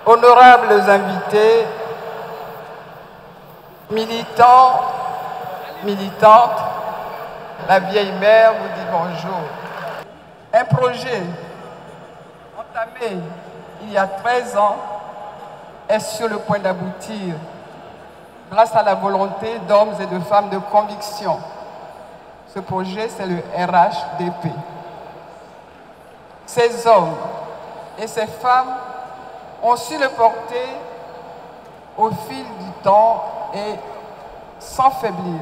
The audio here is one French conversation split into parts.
honorables invités, militants, militantes, la vieille mère vous dit bonjour. Un projet entamé il y a 13 ans est sur le point d'aboutir grâce à la volonté d'hommes et de femmes de conviction. Ce projet, c'est le RHDP. Ces hommes et ces femmes ont su le porter au fil du temps et sans faiblir.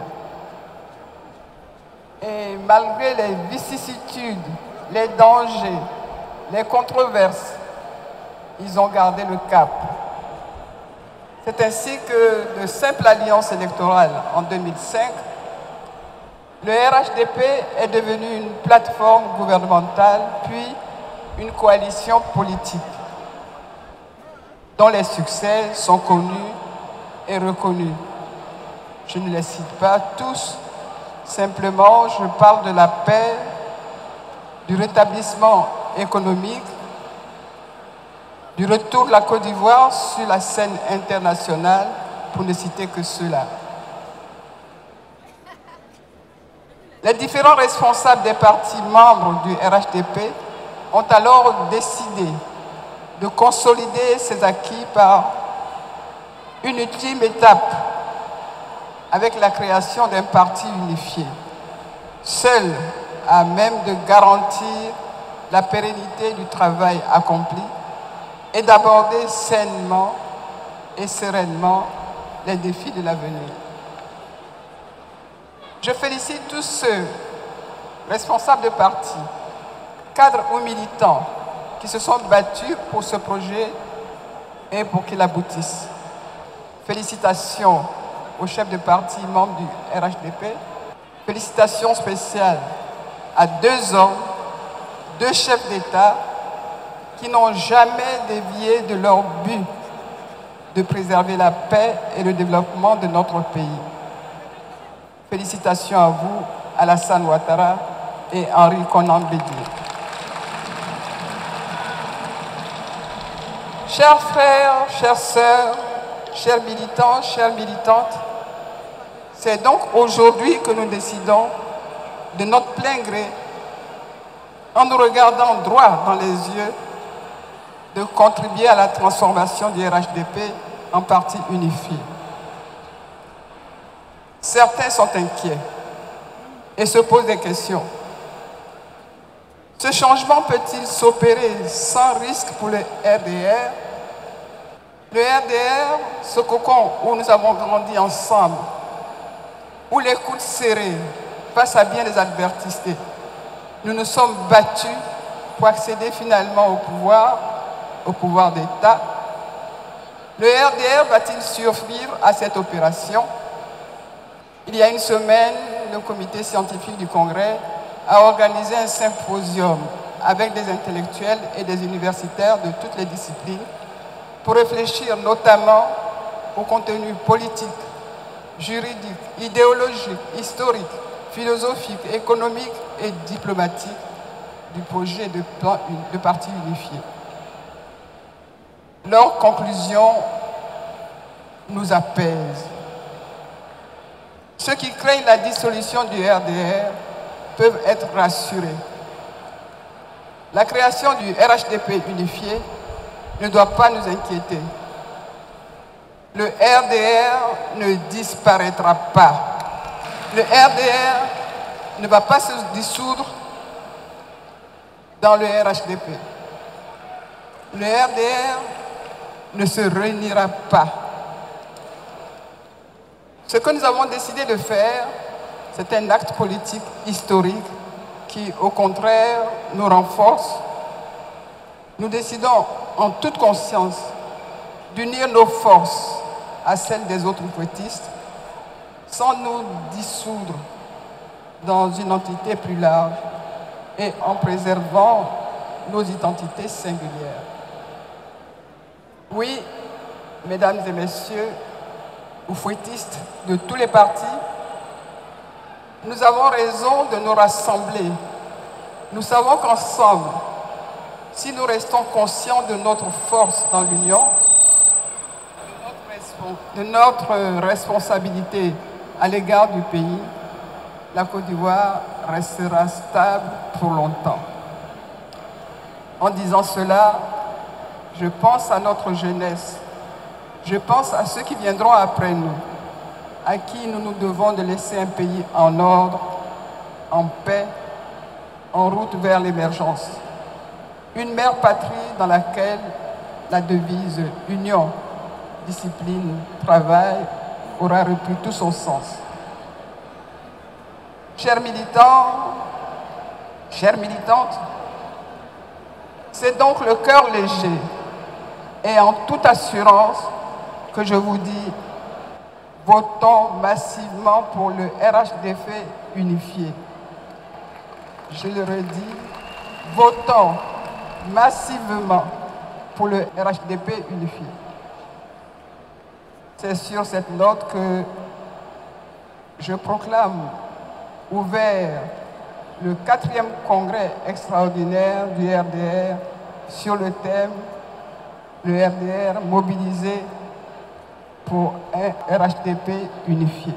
Et malgré les vicissitudes, les dangers, les controverses, ils ont gardé le cap. C'est ainsi que de simple alliance électorale en 2005, le RHDP est devenu une plateforme gouvernementale, puis une coalition politique, dont les succès sont connus et reconnus. Je ne les cite pas tous, simplement je parle de la paix, du rétablissement économique, du retour de la Côte d'Ivoire sur la scène internationale, pour ne citer que cela. Les différents responsables des partis membres du RHDP ont alors décidé de consolider ces acquis par une ultime étape avec la création d'un parti unifié, seul à même de garantir la pérennité du travail accompli et d'aborder sainement et sereinement les défis de l'avenir. Je félicite tous ceux, responsables de partis, cadres ou militants, qui se sont battus pour ce projet et pour qu'il aboutisse. Félicitations aux chefs de parti membres du RHDP. Félicitations spéciales à 2 hommes, 2 chefs d'État qui n'ont jamais dévié de leur but de préserver la paix et le développement de notre pays. Félicitations à vous, Alassane Ouattara et Henri Konan Bédié. Chers frères, chères sœurs, chers militants, chères militantes, c'est donc aujourd'hui que nous décidons de notre plein gré, en nous regardant droit dans les yeux, de contribuer à la transformation du RHDP en parti unifié. Certains sont inquiets et se posent des questions. Ce changement peut-il s'opérer sans risque pour le RDR? Le RDR, ce cocon où nous avons grandi ensemble, où les coudes serrés face à bien des adversités, nous nous sommes battus pour accéder finalement au pouvoir d'État. Le RDR va-t-il survivre à cette opération? Il y a une semaine, le comité scientifique du Congrès a organisé un symposium avec des intellectuels et des universitaires de toutes les disciplines pour réfléchir notamment au contenu politique, juridique, idéologique, historique, philosophique, économique et diplomatique du projet de parti unifié. Leurs conclusions nous apaisent. Ceux qui craignent la dissolution du RDR peuvent être rassurés. La création du RHDP unifié ne doit pas nous inquiéter. Le RDR ne disparaîtra pas. Le RDR ne va pas se dissoudre dans le RHDP. Le RDR ne se réunira pas. Ce que nous avons décidé de faire, c'est un acte politique historique qui, au contraire, nous renforce. Nous décidons en toute conscience d'unir nos forces à celles des autres poétistes sans nous dissoudre dans une entité plus large et en préservant nos identités singulières. Oui, mesdames et messieurs, oufouettistes de tous les partis, nous avons raison de nous rassembler. Nous savons qu'ensemble, si nous restons conscients de notre force dans l'union, de notre responsabilité à l'égard du pays, la Côte d'Ivoire restera stable pour longtemps. En disant cela, je pense à notre jeunesse, je pense à ceux qui viendront après nous, à qui nous nous devons de laisser un pays en ordre, en paix, en route vers l'émergence. Une mère patrie dans laquelle la devise « Union, discipline, travail » aura repris tout son sens. Chers militants, chères militantes, c'est donc le cœur léger et en toute assurance que je vous dis, votons massivement pour le RHDP unifié. Je le redis, votons massivement pour le RHDP unifié. C'est sur cette note que je proclame ouvert le 4e congrès extraordinaire du RDR sur le thème « Le RDR mobilisé pour un RHDP unifié ».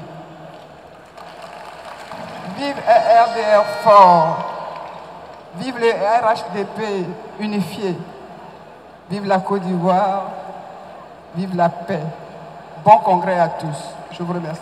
Vive un RDR fort, vive le RHDP unifié, vive la Côte d'Ivoire, vive la paix. Bon congrès à tous. Je vous remercie.